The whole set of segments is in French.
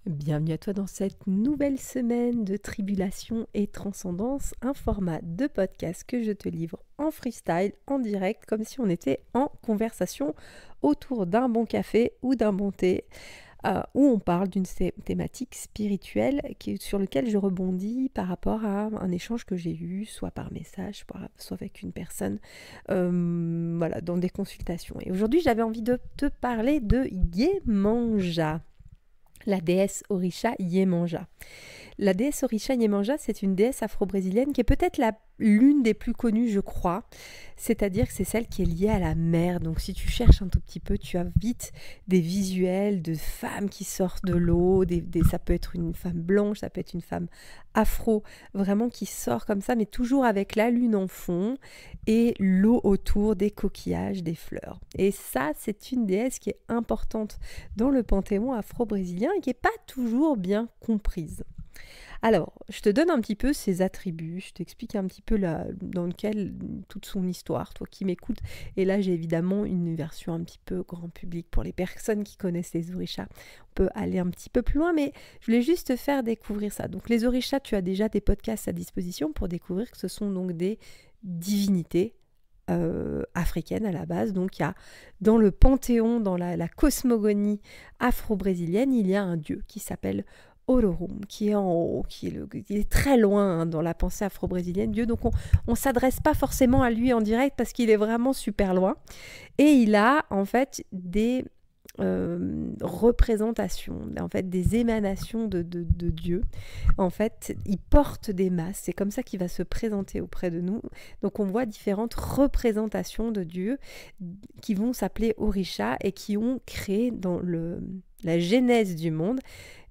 Bienvenue à toi dans cette nouvelle semaine de tribulation et transcendance, un format de podcast que je te livre en freestyle, en direct, comme si on était en conversation autour d'un bon café ou d'un bon thé, où on parle d'une thématique spirituelle sur laquelle je rebondis par rapport à un échange que j'ai eu, soit par message, soit avec une personne, voilà, dans des consultations. Et aujourd'hui, j'avais envie de te parler de Yemanja, la déesse Orisha Yemanja. La déesse Orisha Yemanja, c'est une déesse afro-brésilienne qui est peut-être l'une des plus connues, je crois. C'est-à-dire que c'est celle qui est liée à la mer. Donc si tu cherches un tout petit peu, tu as vite des visuels de femmes qui sortent de l'eau. Ça peut être une femme blanche, ça peut être une femme afro, vraiment qui sort comme ça, mais toujours avec la lune en fond et l'eau autour, des coquillages, des fleurs. Et ça, c'est une déesse qui est importante dans le panthéon afro-brésilien et qui n'est pas toujours bien comprise. Alors, je te donne un petit peu ses attributs, je t'explique un petit peu dans lequel toute son histoire, toi qui m'écoutes. Et là, j'ai évidemment une version un petit peu grand public pour les personnes qui connaissent les orishas. On peut aller un petit peu plus loin, mais je voulais juste te faire découvrir ça. Donc, les orishas, tu as déjà des podcasts à disposition pour découvrir que ce sont donc des divinités africaine à la base. Donc il y a dans le panthéon, dans la cosmogonie afro-brésilienne, il y a un dieu qui s'appelle Olorum, qui est en haut, qui est très loin dans la pensée afro-brésilienne, Dieu. Donc on ne s'adresse pas forcément à lui en direct parce qu'il est vraiment super loin. Et il a en fait des représentations, en fait des émanations de Dieu. En fait, il porte des masses, c'est comme ça qu'il va se présenter auprès de nous. Donc on voit différentes représentations de Dieu qui vont s'appeler Orisha et qui ont créé dans la genèse du monde,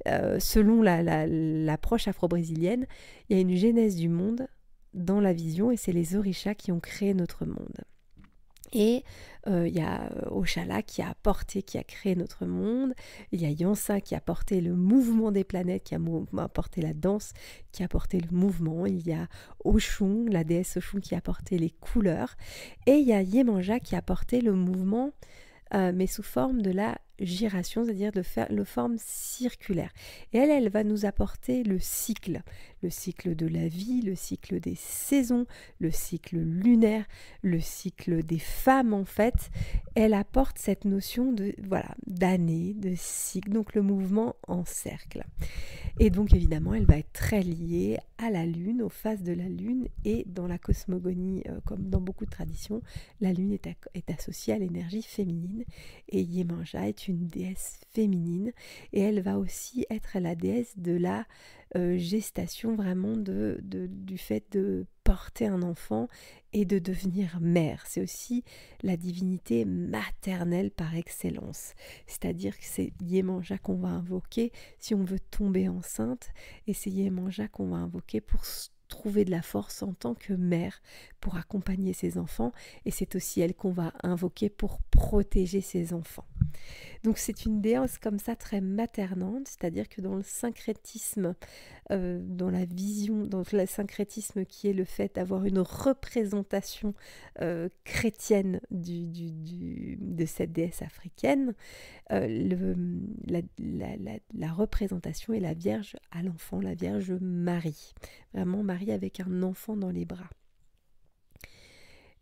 selon l'approche afro-brésilienne, il y a une genèse du monde dans la vision et c'est les Orishas qui ont créé notre monde. Et il y a Oshala qui a créé notre monde. Il y a Yansa qui a porté le mouvement des planètes, qui a apporté la danse, qui a porté le mouvement. Il y a Oshun, la déesse Oshun qui a porté les couleurs. Et il y a Yemanja qui a porté le mouvement, mais sous forme de la giration, c'est-à-dire de forme circulaire. Et elle va nous apporter le cycle de la vie, le cycle des saisons, le cycle lunaire, le cycle des femmes en fait. Elle apporte cette notion d'année, de cycle, donc le mouvement en cercle. Et donc évidemment, elle va être très liée à la lune, aux phases de la lune, et dans la cosmogonie, comme dans beaucoup de traditions, la lune est associée à l'énergie féminine, et Yemanja est une déesse féminine, et elle va aussi être la déesse de la gestation, vraiment du fait de porter un enfant et de devenir mère. C'est aussi la divinité maternelle par excellence. C'est-à-dire que c'est Yemanja qu'on va invoquer si on veut tomber enceinte, et c'est Yemanja qu'on va invoquer pour trouver de la force en tant que mère pour accompagner ses enfants, et c'est aussi elle qu'on va invoquer pour protéger ses enfants. Donc c'est une déesse comme ça très maternante, c'est-à-dire que dans le syncrétisme, dans la vision, dans le syncrétisme qui est le fait d'avoir une représentation chrétienne de cette déesse africaine, la représentation est la Vierge à l'enfant, la Vierge Marie, vraiment Marie avec un enfant dans les bras.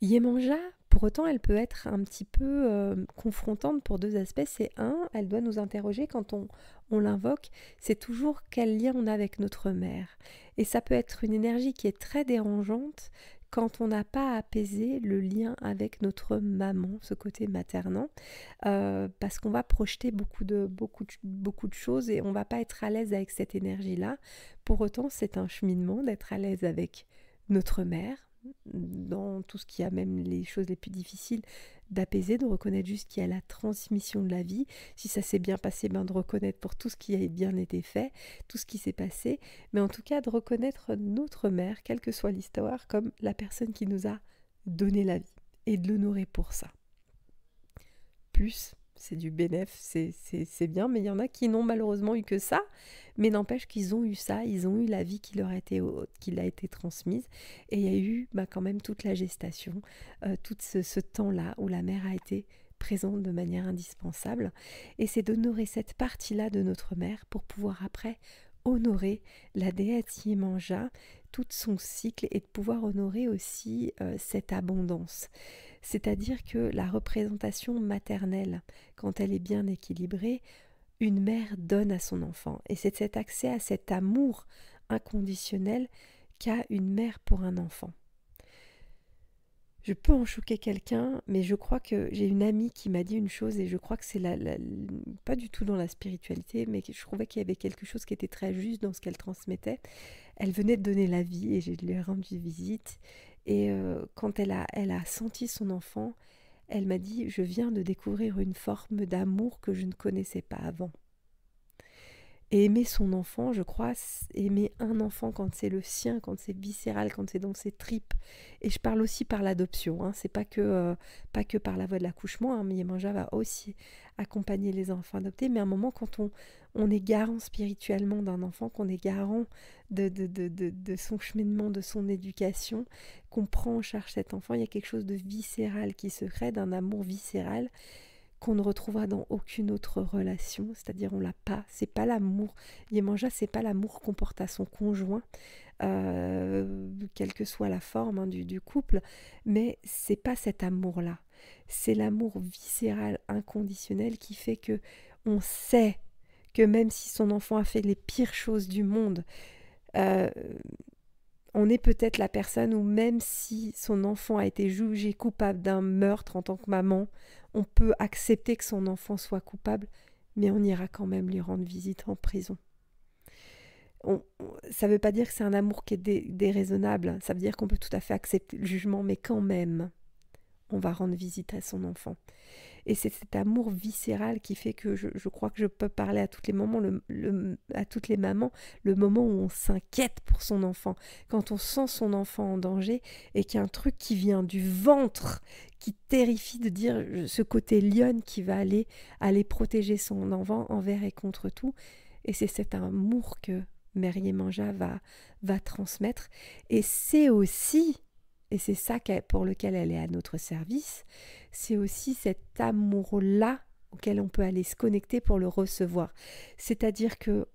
Yemanja, pour autant, elle peut être un petit peu confrontante pour deux aspects. C'est elle doit nous interroger quand on l'invoque, c'est toujours quel lien on a avec notre mère. Et ça peut être une énergie qui est très dérangeante quand on n'a pas apaisé le lien avec notre maman, ce côté maternant, parce qu'on va projeter beaucoup de choses et on ne va pas être à l'aise avec cette énergie-là. Pour autant, c'est un cheminement d'être à l'aise avec notre mère, dans tout ce qui a même les choses les plus difficiles, d'apaiser, de reconnaître juste qu'il y a la transmission de la vie. Si ça s'est bien passé, de reconnaître pour tout ce qui a bien été fait, tout ce qui s'est passé, mais en tout cas de reconnaître notre mère, quelle que soit l'histoire, comme la personne qui nous a donné la vie, et de l'honorer pour ça. Plus, c'est du bénéf, c'est bien, mais il y en a qui n'ont malheureusement eu que ça, mais n'empêche qu'ils ont eu ça, ils ont eu la vie qui leur a été transmise, et il y a eu quand même toute la gestation, tout ce temps-là où la mère a été présente de manière indispensable. Et c'est d'honorer cette partie-là de notre mère pour pouvoir après honorer la déesse Yemanja, tout son cycle, et de pouvoir honorer aussi cette abondance. C'est-à-dire que la représentation maternelle, quand elle est bien équilibrée, une mère donne à son enfant. Et c'est cet accès à cet amour inconditionnel qu'a une mère pour un enfant. Je peux en choquer quelqu'un, mais je crois que j'ai une amie qui m'a dit une chose, et je crois que c'est pas du tout dans la spiritualité, mais je trouvais qu'il y avait quelque chose qui était très juste dans ce qu'elle transmettait. Elle venait de donner la vie et je lui ai rendu visite. Et quand elle a senti son enfant, elle m'a dit « Je viens de découvrir une forme d'amour que je ne connaissais pas avant ». Et aimer son enfant, je crois, aimer un enfant quand c'est le sien, quand c'est viscéral, quand c'est dans ses tripes. Et je parle aussi par l'adoption, hein. C'est pas que par la voie de l'accouchement, hein, mais Yemanja va aussi accompagner les enfants adoptés. Mais à un moment, quand on est garant spirituellement d'un enfant, qu'on est garant de son cheminement, de son éducation, qu'on prend en charge cet enfant, il y a quelque chose de viscéral qui se crée, d'un amour viscéral, qu'on ne retrouvera dans aucune autre relation, c'est-à-dire on l'a pas, c'est pas l'amour. Yemanja, c'est pas l'amour qu'on porte à son conjoint, quelle que soit la forme, hein, du couple, mais c'est pas cet amour-là. C'est l'amour viscéral, inconditionnel, qui fait que on sait que même si son enfant a fait les pires choses du monde, on est peut-être la personne où même si son enfant a été jugé coupable d'un meurtre en tant que maman, on peut accepter que son enfant soit coupable, mais on ira quand même lui rendre visite en prison. Ça ne veut pas dire que c'est un amour qui est déraisonnable, ça veut dire qu'on peut tout à fait accepter le jugement, mais quand même, on va rendre visite à son enfant. Et c'est cet amour viscéral qui fait que je crois que je peux parler à tous les moments, à toutes les mamans, le moment où on s'inquiète pour son enfant, quand on sent son enfant en danger et qu'il y a un truc qui vient du ventre, qui terrifie, de dire ce côté lionne qui va aller protéger son enfant envers et contre tout. Et c'est cet amour que Mère Yemanja va transmettre. Et c'est aussi... Et c'est ça pour lequel elle est à notre service, c'est aussi cet amour-là auquel on peut aller se connecter pour le recevoir. C'est-à-dire que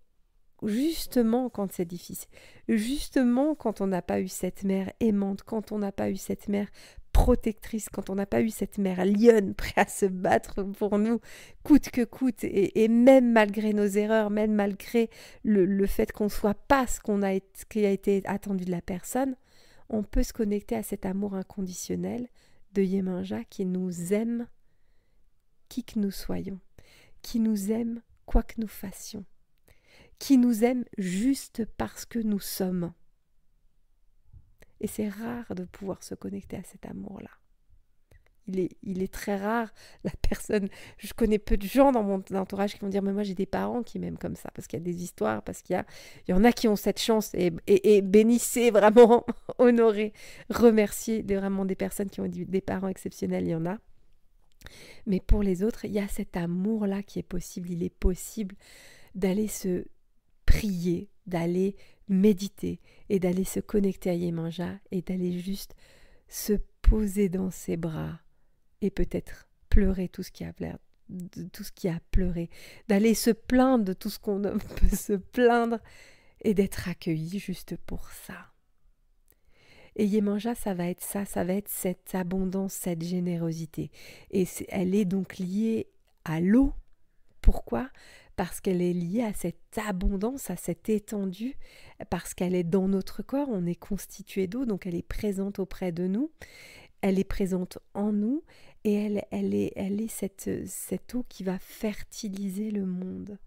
justement quand c'est difficile, justement quand on n'a pas eu cette mère aimante, quand on n'a pas eu cette mère protectrice, quand on n'a pas eu cette mère lionne prête à se battre pour nous, coûte que coûte, et même malgré nos erreurs, même malgré le fait qu'on ne soit pas ce qui a été attendu de la personne, on peut se connecter à cet amour inconditionnel de Yemanja qui nous aime qui que nous soyons, qui nous aime quoi que nous fassions, qui nous aime juste parce que nous sommes. Et c'est rare de pouvoir se connecter à cet amour-là. Il est très rare, la personne... Je connais peu de gens dans mon entourage qui vont dire « Mais moi, j'ai des parents qui m'aiment comme ça. » Parce qu'il y a des histoires, parce qu'il y en a qui ont cette chance. Et bénissez, vraiment, honorez, remerciez vraiment des personnes qui ont des parents exceptionnels. Il y en a. Mais pour les autres, il y a cet amour-là qui est possible. Il est possible d'aller se prier, d'aller méditer et d'aller se connecter à Yemanja et d'aller juste se poser dans ses bras et peut-être pleurer tout ce qui a pleuré, d'aller se plaindre de tout ce qu'on peut se plaindre et d'être accueilli juste pour ça. Et Yemanja, ça va être ça, ça va être cette abondance, cette générosité. Et elle est donc liée à l'eau. Pourquoi ? Parce qu'elle est liée à cette abondance, à cette étendue, parce qu'elle est dans notre corps, on est constitué d'eau, donc elle est présente auprès de nous, elle est présente en nous, et elle est cette eau qui va fertiliser le monde.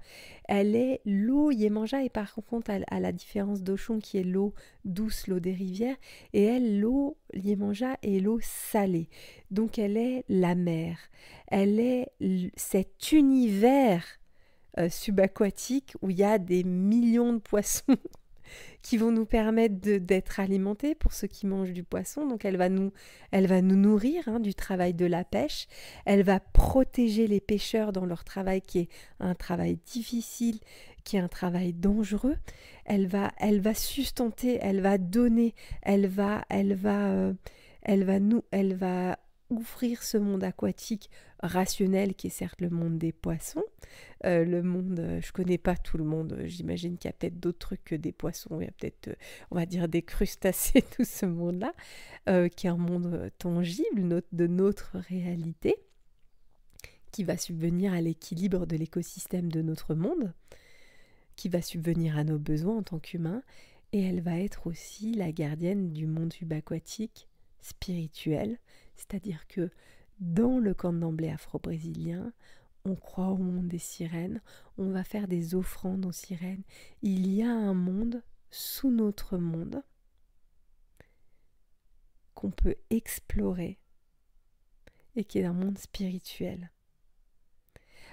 Elle est l'eau, Yemanja, et par contre, à la différence d'Oshun, qui est l'eau douce, l'eau des rivières, et elle, l'eau, Yemanja, est l'eau salée. Donc elle est la mer. Elle est cet univers subaquatique où il y a des millions de poissons qui vont nous permettre d'être alimentés pour ceux qui mangent du poisson. Donc elle va nous nourrir du travail de la pêche. Elle va protéger les pêcheurs dans leur travail qui est un travail difficile, qui est un travail dangereux. Elle va sustenter, elle va donner, elle va ouvrir ce monde aquatique rationnel qui est certes le monde des poissons, le monde, je connais pas tout le monde, j'imagine qu'il y a peut-être d'autres trucs que des poissons, il y a peut-être, on va dire, des crustacés, tout ce monde-là, qui est un monde tangible de notre réalité, qui va subvenir à l'équilibre de l'écosystème de notre monde, qui va subvenir à nos besoins en tant qu'humains, et elle va être aussi la gardienne du monde subaquatique spirituel, c'est-à-dire que dans le candomblé afro-brésilien, on croit au monde des sirènes, on va faire des offrandes aux sirènes. Il y a un monde sous notre monde qu'on peut explorer et qui est un monde spirituel.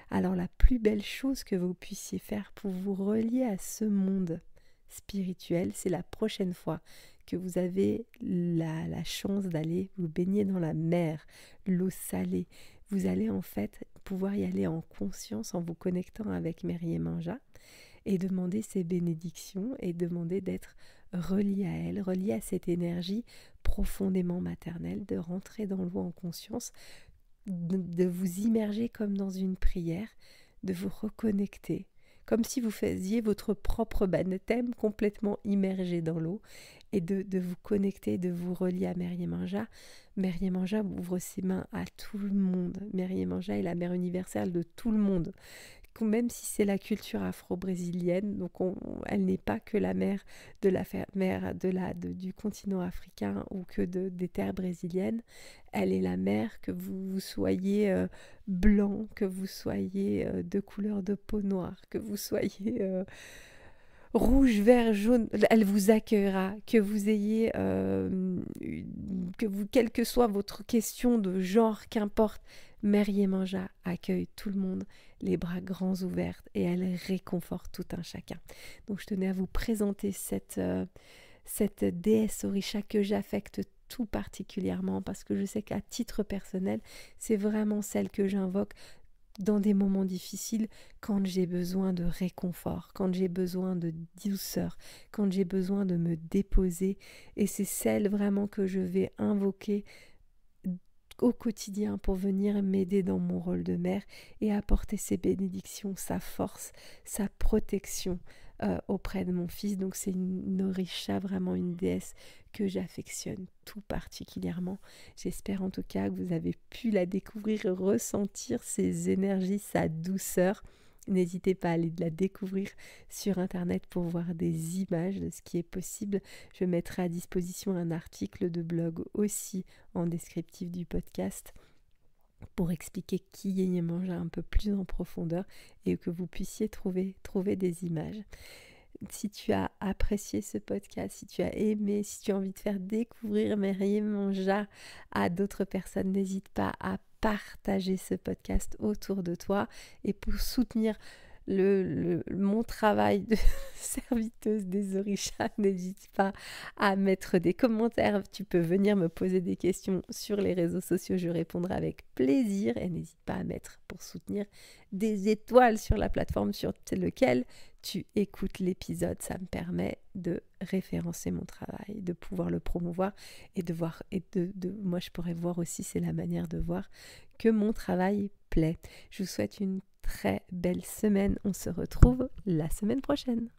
Alors la plus belle chose que vous puissiez faire pour vous relier à ce monde spirituel, c'est la prochaine fois que vous avez la chance d'aller vous baigner dans la mer, l'eau salée. Vous allez en fait pouvoir y aller en conscience en vous connectant avec Mère Yemanja et demander ses bénédictions et demander d'être relié à elle, relié à cette énergie profondément maternelle, de rentrer dans l'eau en conscience, de vous immerger comme dans une prière, de vous reconnecter, comme si vous faisiez votre propre baptême complètement immergé dans l'eau, et de vous connecter, de vous relier à Mère Yemanja. Mère Yemanja ouvre ses mains à tout le monde. Mère Yemanja est la mère universelle de tout le monde. Même si c'est la culture afro-brésilienne, donc elle n'est pas que la mère du continent africain ou que des terres brésiliennes, elle est la mère que vous soyez blanc, que vous soyez de couleur de peau noire, que vous soyez rouge, vert, jaune, elle vous accueillera, que vous ayez, quelle que soit votre question de genre, qu'importe, Mère Yemanja accueille tout le monde, les bras grands ouverts, et elle réconforte tout un chacun. Donc je tenais à vous présenter cette déesse Orisha que j'affecte tout particulièrement, parce que je sais qu'à titre personnel, c'est vraiment celle que j'invoque dans des moments difficiles, quand j'ai besoin de réconfort, quand j'ai besoin de douceur, quand j'ai besoin de me déposer. Et c'est celle vraiment que je vais invoquer au quotidien pour venir m'aider dans mon rôle de mère et apporter ses bénédictions, sa force, sa protection auprès de mon fils. Donc c'est une Orisha, vraiment une déesse que j'affectionne tout particulièrement. J'espère en tout cas que vous avez pu la découvrir et ressentir ses énergies, sa douceur. N'hésitez pas à aller la découvrir sur internet pour voir des images de ce qui est possible. Je mettrai à disposition un article de blog aussi en descriptif du podcast pour expliquer qui est Yemanja un peu plus en profondeur et que vous puissiez trouver des images. Si tu as apprécié ce podcast, si tu as aimé, si tu as envie de faire découvrir Mère Yemanja à d'autres personnes, n'hésite pas à partager ce podcast autour de toi. Et pour soutenir mon travail de serviteuse des Orishas, n'hésite pas à mettre des commentaires. Tu peux venir me poser des questions sur les réseaux sociaux, je répondrai avec plaisir. Et n'hésite pas à mettre, pour soutenir, des étoiles sur la plateforme sur laquelle tu écoutes l'épisode. Ça me permet de référencer mon travail, de pouvoir le promouvoir et de voir, moi je pourrais voir aussi, c'est la manière de voir que mon travail plaît. Je vous souhaite une très belle semaine. On se retrouve la semaine prochaine.